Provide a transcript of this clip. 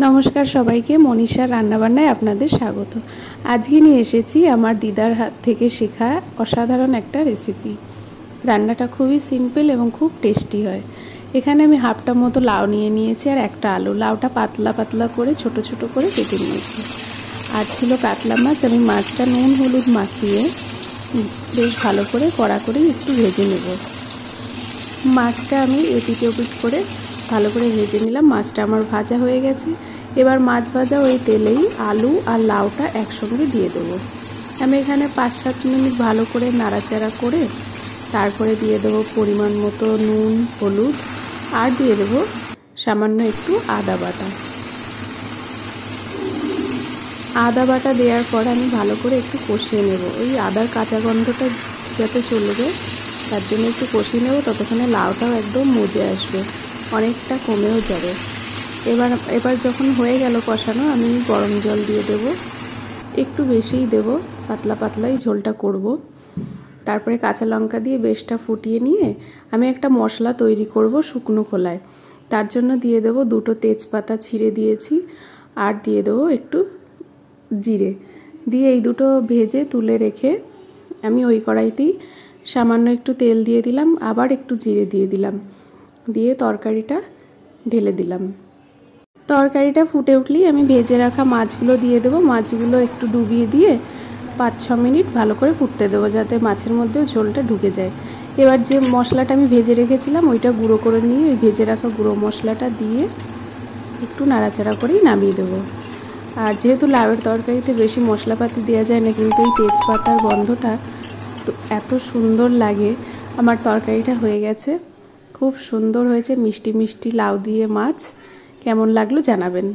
নমস্কার সবাইকে, মনীষার রান্নাবান্নায় আপনাদের স্বাগত। আজকে নিয়ে এসেছি আমার দিদার হাত থেকে শেখা অসাধারণ একটা রেসিপি। রান্নাটা খুবই সিম্পল এবং খুব টেস্টি হয়। এখানে আমি হাফটা মতো লাউ নিয়ে নিয়েছি আর একটা আলু। লাউটা পাতলা পাতলা করে ছোট ছোট করে কেটে নিয়েছি। আর ছিল কাতলা মাছ। আমি মাছটা নুন হলুদ মাখিয়ে বেশ ভালো করে কড়া করে একটু ভেজে নেব। মাছটা আমি এপিট ওপিট করে ভালো করে ভেজে নিলাম। মাছটা আমার ভাজা হয়ে গেছে। এবার মাছ ভাজা ওই তেলেই আলু আর লাউটা একসঙ্গে দিয়ে দেবো। আমি এখানে 5-7 মিনিট ভালো করে নাড়াচাড়া করে তারপরে দিয়ে দেবো পরিমাণ মতো নুন হলুদ আর দিয়ে দেবো সামান্য একটু আদা বাটা। আদা বাটা দেওয়ার পর আমি ভালো করে একটু কষিয়ে নেব। ওই আদার কাঁচা গন্ধটা যাতে চলে যায় তার জন্য একটু কষিয়ে নেব। ততক্ষণে লাউটাও একদম মজে আসবে, অনেকটা কমেও যাবে। এবার যখন হয়ে গেল কষানো, আমি গরম জল দিয়ে দেব। একটু বেশিই দেব, পাতলা পাতলাই ঝোলটা করব। তারপরে কাঁচা লঙ্কা দিয়ে বেশটা ফুটিয়ে নিয়ে আমি একটা মশলা তৈরি করব শুকনো খোলায়। তার জন্য দিয়ে দেব 2টো তেজপাতা ছিঁড়ে দিয়েছি আর দিয়ে দেবো একটু জিরে দিয়ে এই দুটো ভেজে তুলে রেখে আমি ওই কড়াইতেই সামান্য একটু তেল দিয়ে দিলাম, আবার একটু জিরে দিয়ে দিলাম, দিয়ে তরকারিটা ঢেলে দিলাম। তরকারিটা ফুটে উঠলেই আমি ভেজে রাখা মাছগুলো দিয়ে দেবো। মাছগুলো একটু ডুবিয়ে দিয়ে 5-6 মিনিট ভালো করে ফুটতে দেবো যাতে মাছের মধ্যেও ঝোলটা ঢুকে যায়। এবার যে মশলাটা আমি ভেজে রেখেছিলাম ওইটা গুঁড়ো করে নিয়ে ওই ভেজে রাখা গুঁড়ো মশলাটা দিয়ে একটু নাড়াচাড়া করেই নামিয়ে দেবো। আর যেহেতু লাউয়ের তরকারিতে বেশি মশলাপাতি দেওয়া যায় না, কিন্তু এই তেজপাতার গন্ধটা তো এত সুন্দর লাগে। আমার তরকারিটা হয়ে গেছে, খুব সুন্দর হয়েছে, মিষ্টি মিষ্টি লাউ দিয়ে মাছ। কেমন লাগলো জানাবেন।